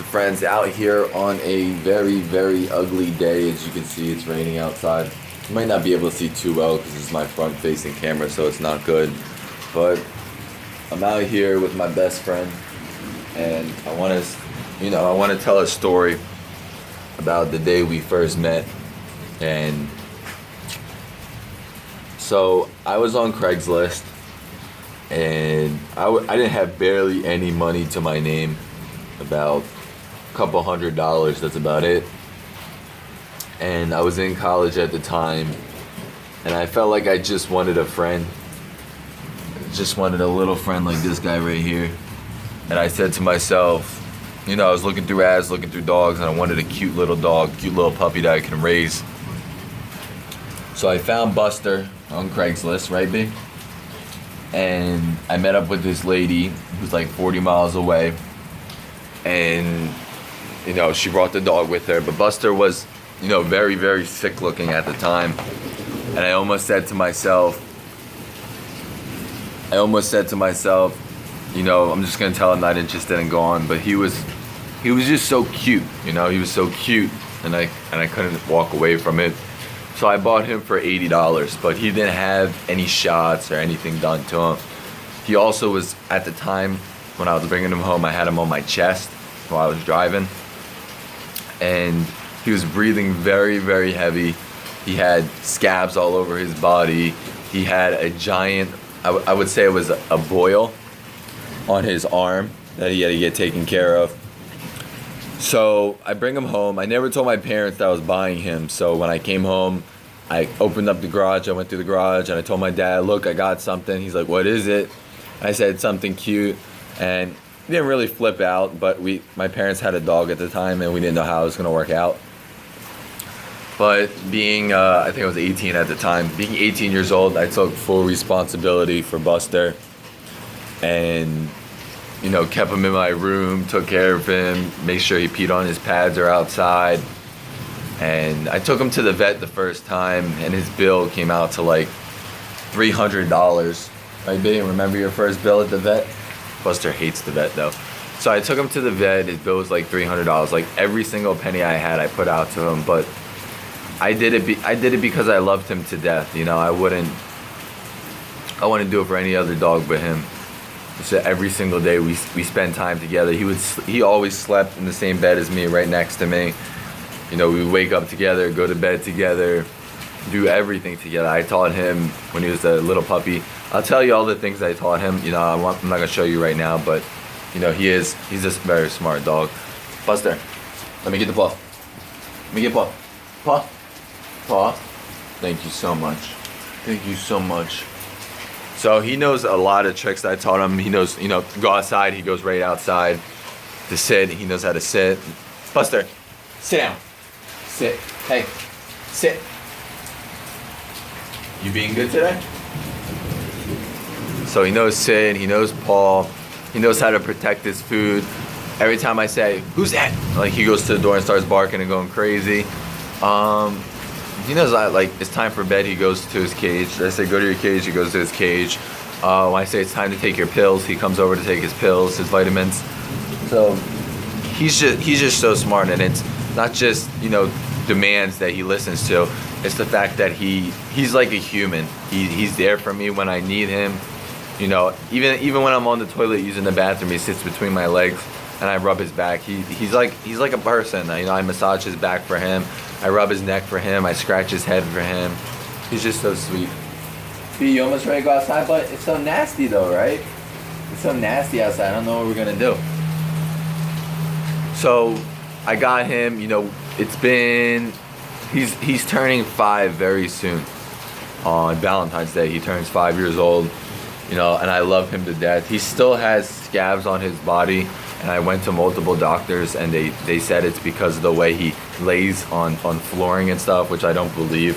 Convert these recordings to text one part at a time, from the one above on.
Friends, out here on a very ugly day. As you can see, it's raining outside. You might not be able to see too well because this is my front facing camera, so it's not good, but I'm out here with my best friend, and I want to tell a story about the day we first met. And so I was on Craigslist, and I didn't have barely any money to my name, about couple $100, that's about it. And I was in college at the time, and I felt like I just wanted a friend. Just wanted a little friend like this guy right here. And I said to myself, I was looking through ads, looking through dogs, and I wanted a cute little dog, cute little puppy that I can raise. So I found Buster on Craigslist, right, B? And I met up with this lady who's like 40 miles away. And she brought the dog with her, but Buster was, very sick looking at the time. And I almost said to myself, I'm just gonna tell him not interested and go on. But he was just so cute, he was so cute, and I couldn't walk away from it. So I bought him for $80, but he didn't have any shots or anything done to him. He also was, at the time when I was bringing him home, I had him on my chest while I was driving, and he was breathing very heavy. He had scabs all over his body. He had a giant, I would say it was a boil on his arm that he had to get taken care of. So I bring him home. I never told my parents that I was buying him. So when I came home, I opened up the garage. I went through the garage and I told my dad, look, I got something. He's like, what is it? I said, something cute. And he didn't really flip out, but my parents had a dog at the time, and we didn't know how it was going to work out. But being, I think I was 18 at the time, being 18 years old, I took full responsibility for Buster, and, kept him in my room, took care of him, made sure he peed on his pads or outside. And I took him to the vet the first time, and his bill came out to like $300. Right, babe? Remember your first bill at the vet? Buster hates the vet though. So I took him to the vet. His bill was like $300. Like every single penny I had, I put out to him. But I did it because I loved him to death. I wouldn't do it for any other dog but him. So every single day we spent time together. He always slept in the same bed as me, right next to me. We would wake up together, go to bed together, do everything together. I taught him when he was a little puppy. I'll tell you all the things I taught him. I'm not gonna show you right now, but he's a very smart dog. Buster, let me get the paw. Let me get paw. Paw. Thank you so much. Thank you so much. So he knows a lot of tricks that I taught him. He knows, go outside. He goes right outside. To sit, he knows how to sit. Buster, sit down. Sit. Hey, sit. You being good today? So he knows sit, he knows paw, he knows how to protect his food. Every time I say, who's that? Like he goes to the door and starts barking and going crazy. He knows it's time for bed, he goes to his cage. I say, go to your cage, he goes to his cage. When I say it's time to take your pills, he comes over to take his pills, his vitamins. So he's just so smart, and it's not just, demands that he listens to. It's the fact that he's like a human. He's there for me when I need him. Even when I'm on the toilet using the bathroom, he sits between my legs and I rub his back. He's like a person. I massage his back for him. I rub his neck for him. I scratch his head for him. He's just so sweet. B, you almost ready to go outside, but it's so nasty though, right? It's so nasty outside. I don't know what we're gonna do. So I got him. He's turning 5 very soon. On Valentine's Day, he turns 5 years old. And I love him to death. He still has scabs on his body, and I went to multiple doctors, and they said it's because of the way he lays on flooring and stuff, which I don't believe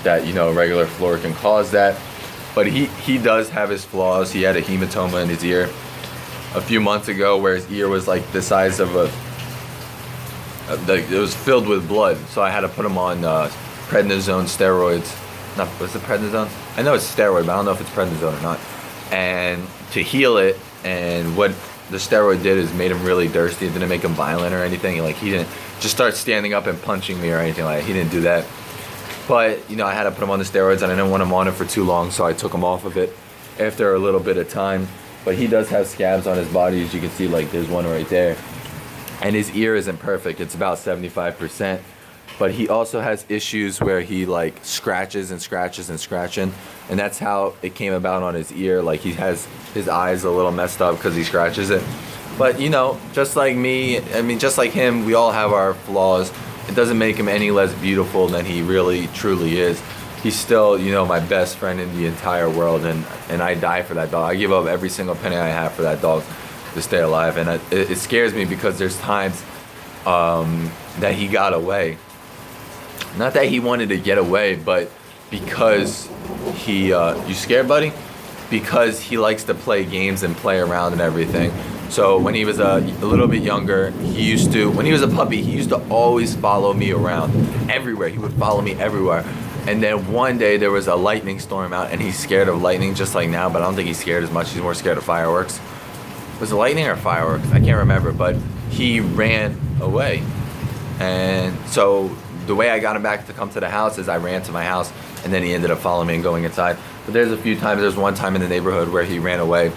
that regular floor can cause that. But he does have his flaws. He had a hematoma in his ear a few months ago, where his ear was like the size of it was filled with blood. So I had to put him on prednisone steroids. What's the prednisone? I know it's steroid, but I don't know if it's prednisone or not. And to heal it, and what the steroid did is made him really thirsty. It didn't make him violent or anything. Like, he didn't just start standing up and punching me or anything like that. He didn't do that. But, you know, I had to put him on the steroids, and I didn't want him on it for too long, so I took him off of it after a little bit of time. But he does have scabs on his body, as you can see. Like, there's one right there. And his ear isn't perfect. It's about 75%. But he also has issues where he, like, scratches and scratches and scratching. And that's how it came about on his ear. Like, he has his eyes a little messed up because he scratches it. But, you know, just like me, I mean, just like him, we all have our flaws. It doesn't make him any less beautiful than he really, truly is. He's still, you know, my best friend in the entire world, and I die for that dog. I give up every single penny I have for that dog to stay alive, and it scares me because there's times that he got away. Not that he wanted to get away, but because he, you scared, buddy? Because he likes to play games and play around and everything. So when he was a little bit younger, when he was a puppy, he used to always follow me around everywhere. He would follow me everywhere. And then one day there was a lightning storm out, and he's scared of lightning just like now, but I don't think he's scared as much. He's more scared of fireworks. Was it lightning or fireworks? I can't remember, but he ran away. And so the way I got him back to come to the house is I ran to my house, and then he ended up following me and going inside. But there's a few times, there's one time in the neighborhood where he ran away,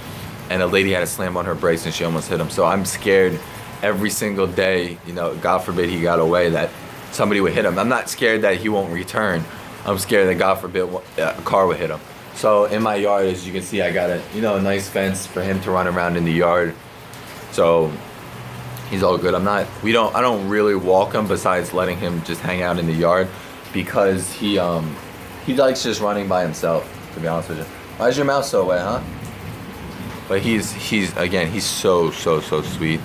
and a lady had to slam on her brakes and she almost hit him. So I'm scared every single day, you know, God forbid he got away, that somebody would hit him. I'm not scared that he won't return. I'm scared that, God forbid, a car would hit him. So in my yard, as you can see, I got a nice fence for him to run around in the yard. So he's all good. I don't really walk him besides letting him just hang out in the yard, because he likes just running by himself, to be honest with you. Why is your mouth so wet, huh? But he's so sweet.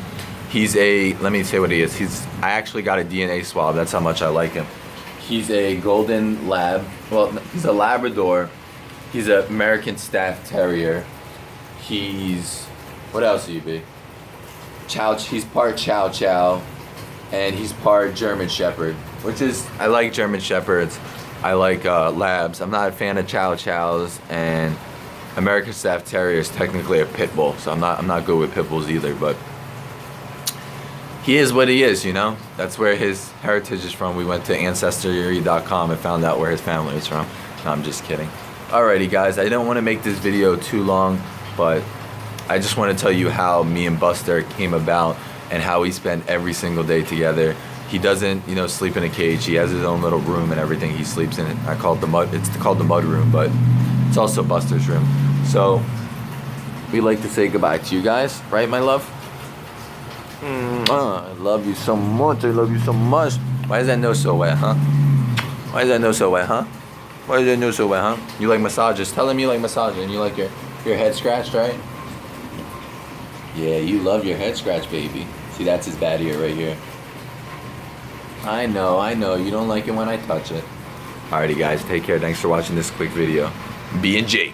Let me say what he is. I actually got a DNA swab. That's how much I like him. He's a golden lab. Well, he's a Labrador. He's an American Staff Terrier. What else are you be? He's part Chow Chow, and he's part German Shepherd, which is, I like German Shepherds. I like Labs. I'm not a fan of Chow Chows, and American Staff Terrier is technically a pit bull, so I'm not good with pit bulls either, but he is what he is, you know? That's where his heritage is from. We went to Ancestry.com and found out where his family is from. No, I'm just kidding. Alrighty, guys, I don't want to make this video too long, but I just want to tell you how me and Buster came about and how we spend every single day together. He doesn't, you know, sleep in a cage. He has his own little room and everything. He sleeps in it. It's called the mud room, but it's also Buster's room. So we like to say goodbye to you guys, right, my love? I love you so much. I love you so much. Why is that nose so wet, huh? Why is that nose so wet, huh? Why is that nose so wet, huh? You like massages. Tell him you like massages and you like your head scratched, right? Yeah, you love your head scratched, baby. See, that's his bad ear right here. I know. You don't like it when I touch it. Alrighty, guys. Take care. Thanks for watching this quick video. B and Jake.